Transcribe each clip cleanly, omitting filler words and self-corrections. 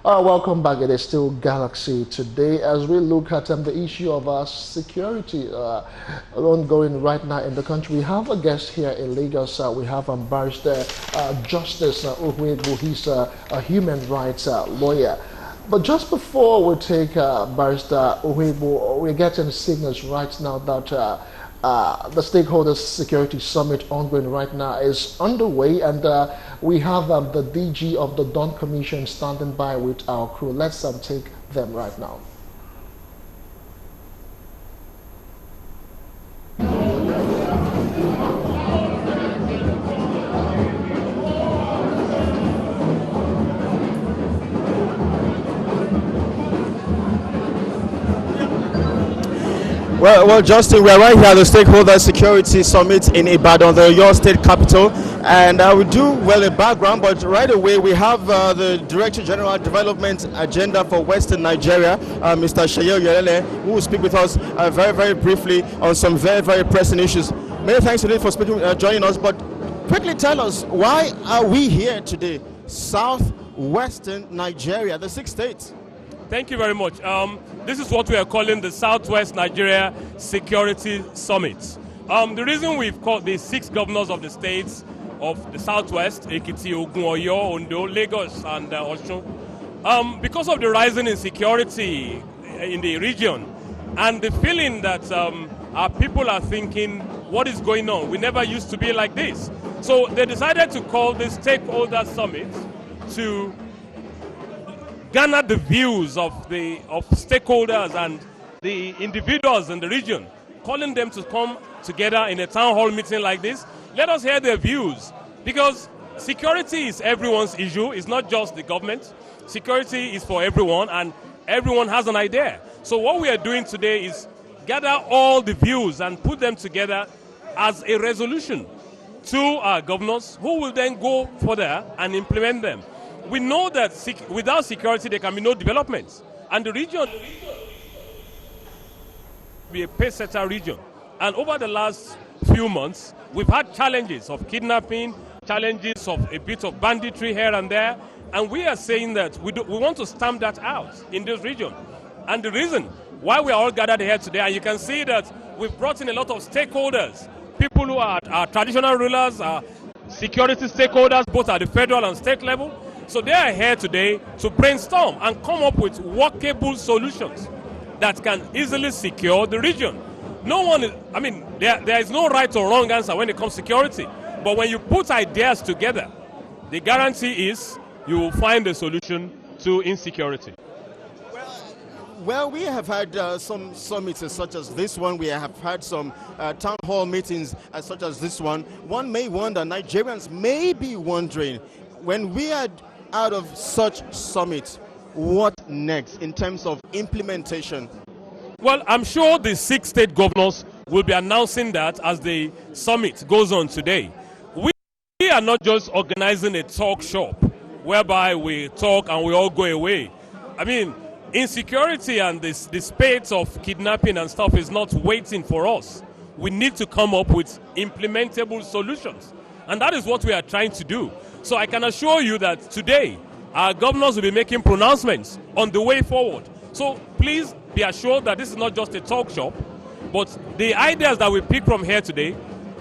Welcome back. It is still Galaxy today as we look at the issue of security ongoing right now in the country. We have a guest here in Lagos. We have Barrister Justice Uhuegbu. He's a human rights lawyer. But just before we take Barrister Uhuegbu, we're getting signals right now that the Stakeholders Security Summit ongoing right now is underway, and we have the DG of the Dawn Commission standing by with our crew. Let's take them right now. Well, Justin, we are right here at the Stakeholder Security Summit in Ibadan, your state capital, and we do well in background, but right away we have the Director General Development Agenda for Western Nigeria, Mr. Shayo Yelele, who will speak with us very, very briefly on some very, very pressing issues. Many thanks today for joining us, but quickly tell us, why are we here today, Southwestern Nigeria, the 6 states? Thank you very much. This is what we are calling the Southwest Nigeria Security Summit. The reason we've called the 6 governors of the states of the Southwest, Ekiti, Ogun, Oyo, Ondo, Lagos, and Osun, because of the rising insecurity in the region and the feeling that our people are thinking, what is going on? We never used to be like this. So they decided to call this Stakeholder Summit to garner the views of stakeholders and the individuals in the region, calling them to come together in a town hall meeting like this. Let us hear their views, because security is everyone's issue. It's not just the government. Security is for everyone, and everyone has an idea. So what we are doing today is gather all the views and put them together as a resolution to our governors, who will then go further and implement them. We know that without security there can be no development, and the region will be a pace-setter region. And over the last few months, we've had challenges of kidnapping, challenges of a bit of banditry here and there, and we are saying that we want to stamp that out in this region. And the reason why we are all gathered here today, and you can see that we've brought in a lot of stakeholders, people who are our traditional rulers, our security stakeholders, both at the federal and state level. So they are here today to brainstorm and come up with workable solutions that can easily secure the region. No one is, there is no right or wrong answer when it comes to security. But when you put ideas together, the guarantee is you will find a solution to insecurity. Well, we have had some summits such as this one. We have had some town hall meetings such as this one. One may wonder, Nigerians may be wondering, when we are out of such summit, what next in terms of implementation? Well, I'm sure the 6 state governors will be announcing that as the summit goes on today. We are not just organizing a talk shop whereby we talk and we all go away. Insecurity and the spate of kidnapping and stuff is not waiting for us. We need to come up with implementable solutions. And that is what we are trying to do. So I can assure you that today, our governors will be making pronouncements on the way forward. So please be assured that this is not just a talk shop, but the ideas that we pick from here today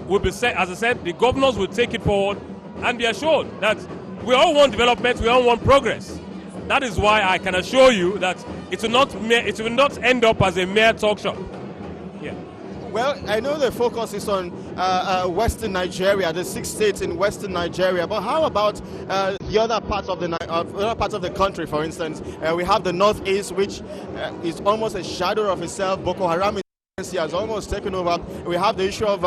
will be, as I said, the governors will take it forward, and be assured that we all want development, we all want progress. That is why I can assure you that it will not end up as a mere talk shop. Yeah. Well, I know the focus is on Western Nigeria, the 6 states in Western Nigeria, but how about the other parts of the country? For instance, we have the Northeast, which is almost a shadow of itself. Boko Haram has almost taken over. We have the issue of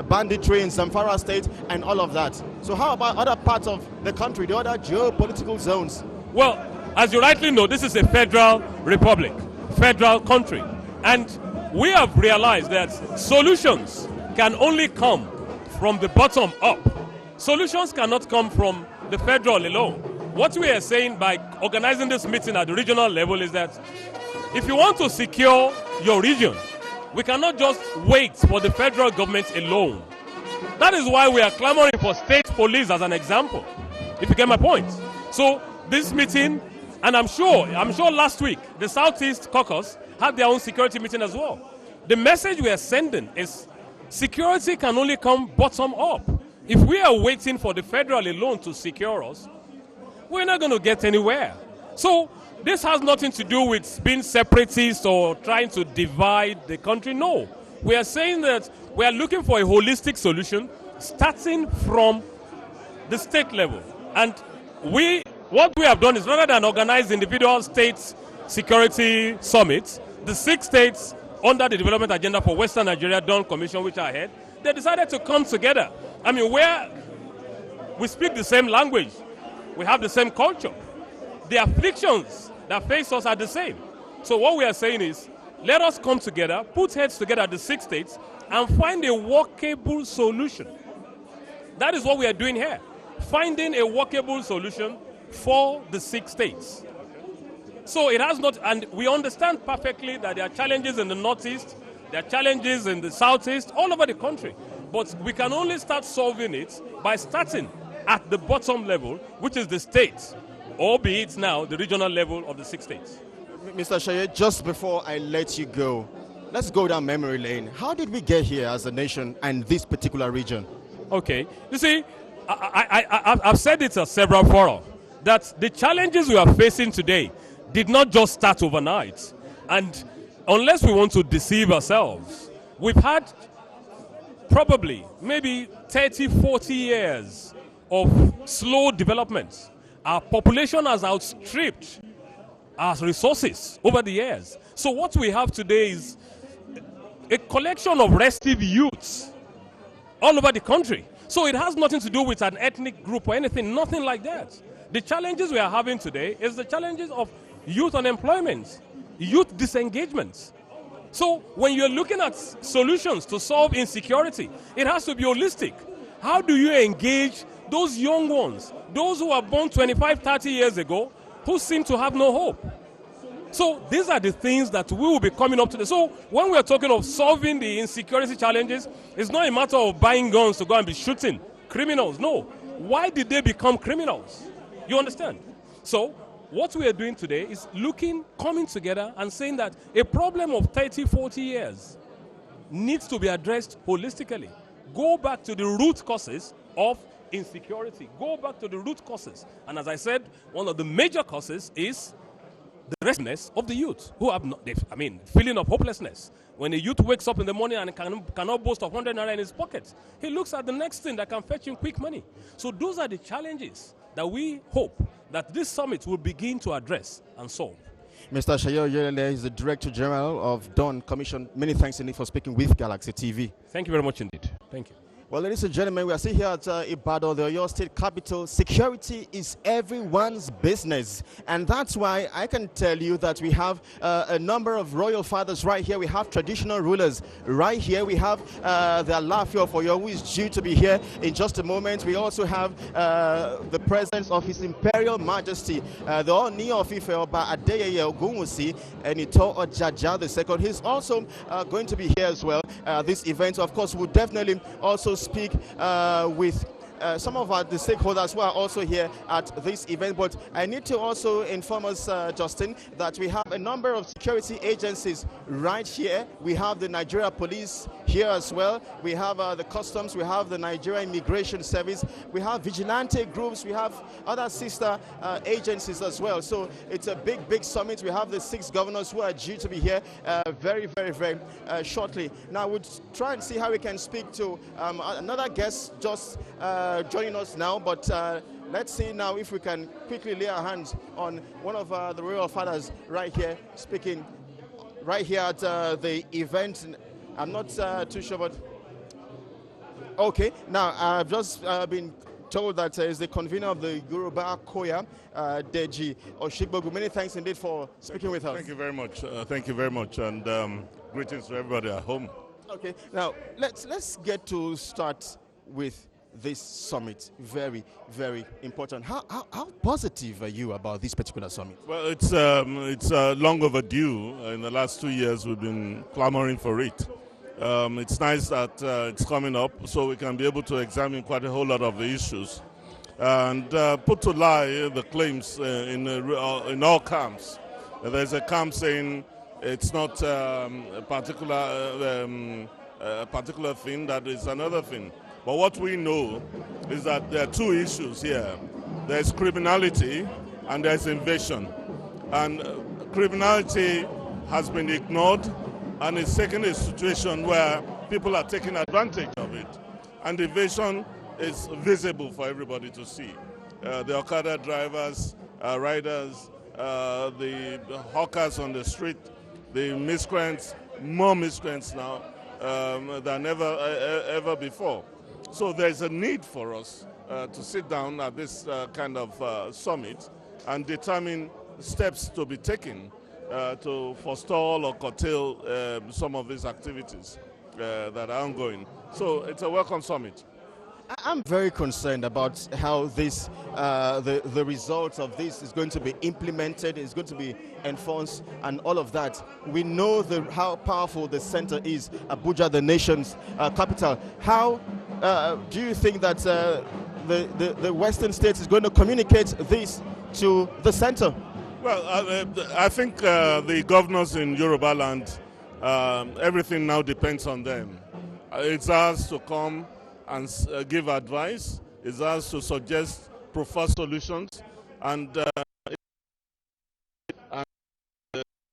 banditry in Zamfara State and all of that. So how about other parts of the country, the other geopolitical zones? Well, as you rightly know, this is a federal republic, federal country, and we have realized that solutions can only come from the bottom up. Solutions cannot come from the federal alone. What we are saying by organizing this meeting at the regional level is that if you want to secure your region, we cannot just wait for the federal government alone. That is why we are clamoring for state police as an example, if you get my point. So this meeting And I'm sure last week, the Southeast Caucus had their own security meeting as well. The message we are sending is security can only come bottom up. If we are waiting for the federal alone to secure us, we're not going to get anywhere. So this has nothing to do with being separatist or trying to divide the country. No. We are saying that we are looking for a holistic solution starting from the state level. And what we have done is, rather than organize individual states security summits, the 6 states under the Development Agenda for Western Nigeria Dawn Commission, which I head, they decided to come together. I mean, where we speak the same language, we have the same culture. The afflictions that face us are the same. So what we are saying is, let us come together, put heads together at the 6 states, and find a workable solution. That is what we are doing here. Finding a workable solution for the 6 states. So it has not, and we understand perfectly that there are challenges in the Northeast, there are challenges in the Southeast, all over the country. But we can only start solving it by starting at the bottom level, which is the states, or be it now the regional level of the 6 states. Mr. Shaye, just before I let you go, let's go down memory lane. How did we get here as a nation and this particular region? Okay, you see, I've said it at several fora that the challenges we are facing today did not just start overnight. And unless we want to deceive ourselves, we've had probably maybe 30, 40 years of slow development. Our population has outstripped our resources over the years. So what we have today is a collection of restive youths all over the country. So it has nothing to do with an ethnic group or anything, nothing like that. The challenges we are having today is the challenges of youth unemployment, youth disengagement. So when you're looking at solutions to solve insecurity, it has to be holistic. How do you engage those young ones, those who were born 25, 30 years ago, who seem to have no hope? So these are the things that we will be coming up to. So when we are talking of solving the insecurity challenges, it's not a matter of buying guns to go and be shooting criminals. No. Why did they become criminals? You understand? So what we are doing today is coming together and saying that a problem of 30, 40 years needs to be addressed holistically. Go back to the root causes of insecurity. Go back to the root causes. And as I said, one of the major causes is the restlessness of the youth, who have feeling of hopelessness. When a youth wakes up in the morning and cannot boast of 100 naira in his pocket, he looks at the next thing that can fetch him quick money. So those are the challenges that we hope that this summit will begin to address and solve. Mr. Shayo Oyelele is the Director General of Dawn Commission. Many thanks indeed for speaking with Galaxy TV. Thank you very much indeed. Thank you. Well, ladies and gentlemen, we are still here at Ibadan, the Oyo State capital. Security is everyone's business. And that's why I can tell you that we have a number of royal fathers right here. We have traditional rulers right here. We have the Alaafin of Oyo, who is due to be here in just a moment. We also have the presence of His Imperial Majesty, the Oni of Ife Oba Adeyeye Ogunwusi Enito Ojaja II. He's also going to be here as well. This event, of course, will definitely also speak with some of the stakeholders who are also here at this event. But I need to also inform us, Justin, that we have a number of security agencies right here. We have the Nigeria Police here as well. We have the Customs. We have the Nigeria Immigration Service. We have vigilante groups. We have other sister agencies as well. So it's a big summit. We have the 6 governors who are due to be here very shortly. Now we'll try and see how we can speak to another guest just joining us now, but let's see now if we can quickly lay our hands on one of the royal fathers right here, speaking right here at the event. I'm not too sure, but okay. Now I've just been told that is the convener of the Yoruba Koya, Deji Oshigbogu. Many thanks indeed for speaking with us. Thank you very much. Thank you very much, and greetings to everybody at home. Okay, now let's get to start with this summit. Very important. How positive are you about this particular summit? Well, it's long overdue. In the last 2 years, we've been clamoring for it. It's nice that it's coming up, so we can be able to examine quite a whole lot of the issues. and put to lie the claims in all camps. There's a camp saying it's not a particular thing, that is another thing. But what we know is that there are two issues here. There's criminality and there's invasion. And criminality has been ignored, and it's taken a situation where people are taking advantage of it. And invasion is visible for everybody to see. The Okada drivers, riders, the hawkers on the street, the miscreants, more miscreants now than ever before. So there's a need for us to sit down at this kind of summit and determine steps to be taken to forestall or curtail some of these activities that are ongoing. So it's a welcome summit. I'm very concerned about how this, the results of this is going to be implemented, is going to be enforced, and all of that. We know how powerful the center is, Abuja, the nation's capital. How do you think that the Western states is going to communicate this to the center? Well, I think the governors in Yoruba land, everything now depends on them. It's ours to come and give advice. It's ours to suggest preferred solutions, and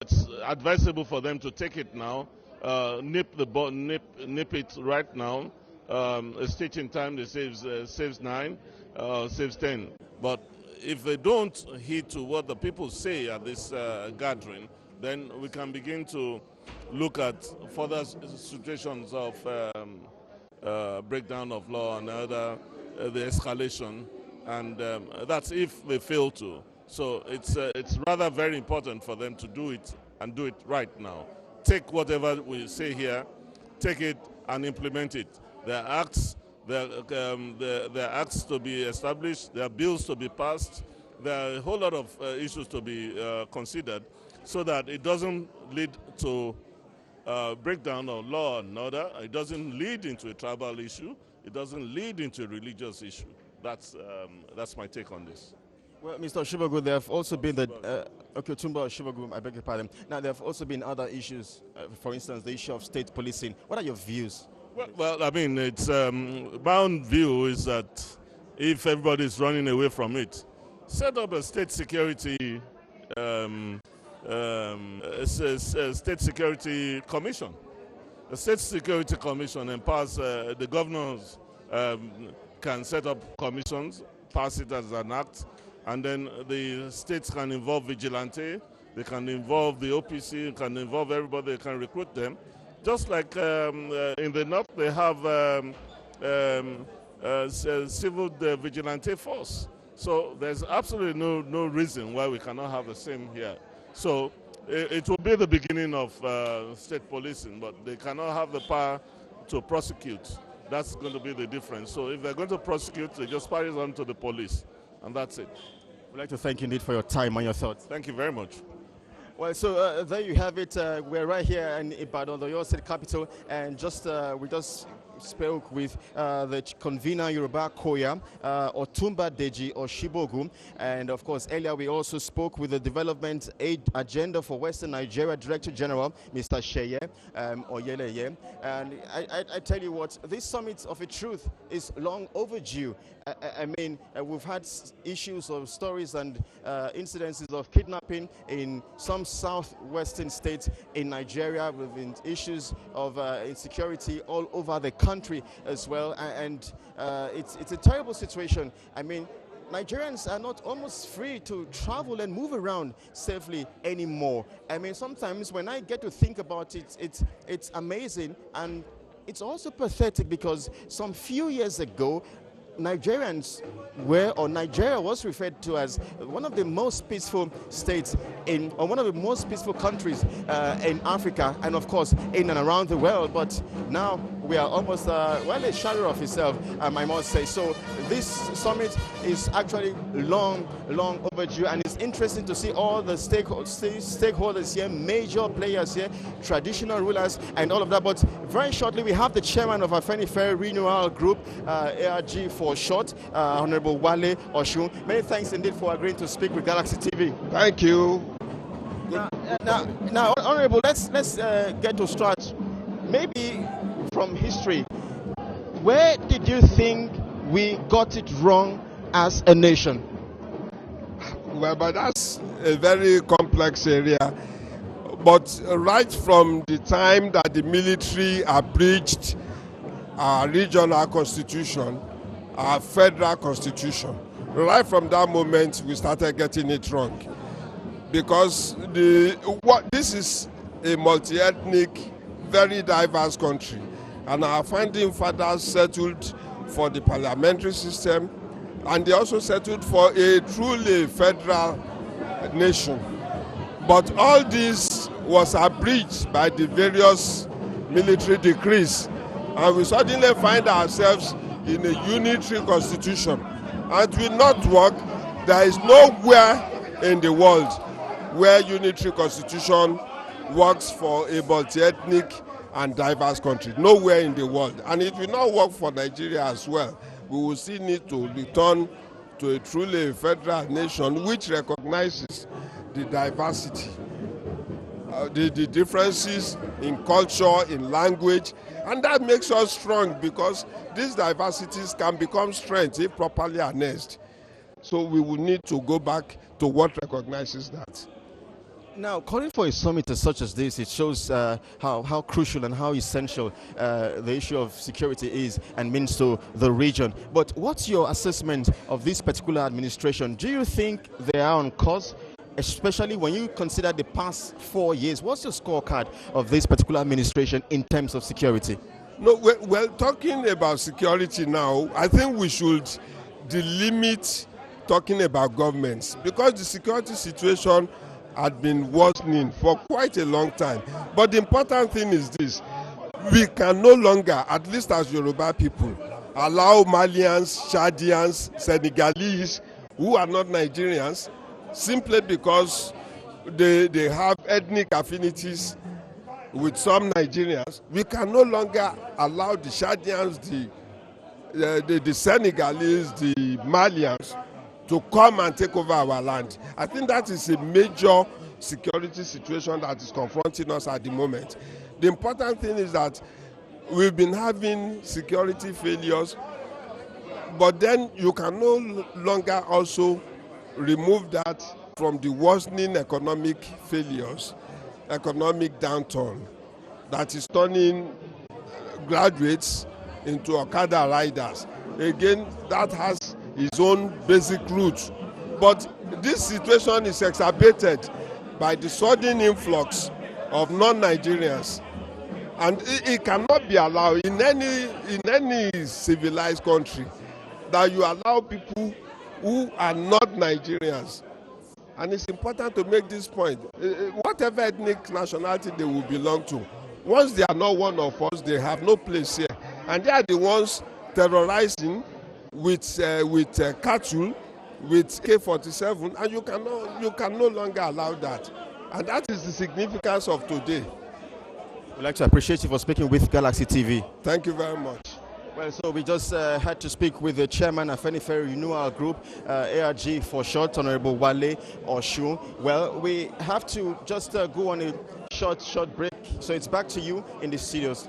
it's advisable for them to take it now, nip it right now. A stitch in time, they saves 9, saves 10. But if they don't heed to what the people say at this gathering, then we can begin to look at further situations of breakdown of law and the escalation, and that's if they fail to. So it's rather very important for them to do it, and do it right now. Take whatever we say here, take it and implement it. There are acts, there are acts to be established, there are bills to be passed, there are a whole lot of issues to be considered, so that it doesn't lead to breakdown of law and order. It doesn't lead into a tribal issue. It doesn't lead into a religious issue. That's my take on this. Well, Mr. Shibogu, there have also been Tumba Shibogu, I beg your pardon. Now, there have also been other issues, for instance, the issue of state policing. What are your views? Well, I mean, it's my own view is that if everybody is running away from it, set up a state security state security commission. The state security commission empowers the governors can set up commissions, pass it as an act, and then the states can involve vigilante, they can involve the OPC, can involve everybody, they can recruit them. Just like in the north, they have civil vigilante force. So there's absolutely no reason why we cannot have the same here. So it will be the beginning of state policing, but they cannot have the power to prosecute. That's going to be the difference. So if they're going to prosecute, they just pass it on to the police, and that's it. We'd like to thank you indeed for your time and your thoughts. Thank you very much. Well, so there you have it. We're right here in Ibadan, the Oyo State capital, and we just spoke with the convener Yoruba Koya, Otumba Deji Oshibogu, and of course earlier we also spoke with the Development Aid Agenda for Western Nigeria Director General, Mr. Sheye Oyeleye. And I tell you what, this summit of a truth is long overdue. I mean, we've had issues of stories and incidences of kidnapping in some southwestern states in Nigeria, with issues of insecurity all over the country as well, and it's a terrible situation. I mean, Nigerians are not almost free to travel and move around safely anymore. I mean, sometimes when I get to think about it, it's amazing, and it's also pathetic, because some few years ago, Nigeria was referred to as one of the most peaceful states or one of the most peaceful countries in Africa, and of course in and around the world. But now we are almost a shadow of itself, I must say. So this summit is actually long overdue, and it's it's interesting to see all the stakeholders here, major players here, traditional rulers, and all of that. But very shortly, we have the chairman of Afenifere Renewal Group, ARG for short, Honorable Wale Oshun. Many thanks indeed for agreeing to speak with Galaxy TV. Thank you. Now, Honorable, let's get to start. Maybe from history, where did you think we got it wrong as a nation? Well, but that's a very complex area. But right from the time that the military abridged our regional constitution, our federal constitution, right from that moment we started getting it wrong. Because this is a multi-ethnic, very diverse country. And our founding fathers settled for the parliamentary system, and they also settled for a truly federal nation. But all this was abridged by the various military decrees, and we suddenly find ourselves in a unitary constitution. And it will not work. There is nowhere in the world where unitary constitution works for a multi-ethnic and diverse country. Nowhere in the world. And it will not work for Nigeria as well. We will still need to return to a truly federal nation which recognizes the diversity, the differences in culture, in language, and that makes us strong, because these diversities can become strength if properly harnessed. So we will need to go back to what recognizes that. Now, calling for a summit such as this, it shows how crucial and how essential the issue of security is and means to the region. But what's your assessment of this particular administration? Do you think they are on course, especially when you consider the past 4 years? What's your scorecard of this particular administration in terms of security? No, well, talking about security now, I think we should delimit talking about governments, because the security situation had been worsening for quite a long time. But the important thing is this: we can no longer, at least as Yoruba people, allow Malians, Chadians, Senegalese, who are not Nigerians, simply because they have ethnic affinities with some Nigerians. We can no longer allow the Chadians, the Senegalese, the Malians to come and take over our land. I think that is a major security situation that is confronting us at the moment. The important thing is that we've been having security failures, but then you can no longer also remove that from the worsening economic failures, economic downturn that is turning graduates into Okada riders. Again, that has its own basic roots. But this situation is exacerbated by the sudden influx of non-Nigerians. And it cannot be allowed in any civilized country that you allow people who are not Nigerians. And it's important to make this point. Whatever ethnic nationality they will belong to, once they are not one of us, they have no place here. And they are the ones terrorizing with cattle, with K-47, and you can no longer allow that. And that is the significance of today. We'd like to appreciate you for speaking with Galaxy TV. Thank you very much. Well, so we just had to speak with the chairman of Afenifere Renewal Group, ARG for short, Honorable Wale Oshun. Well, we have to just go on a short break. So it's back to you in the studios.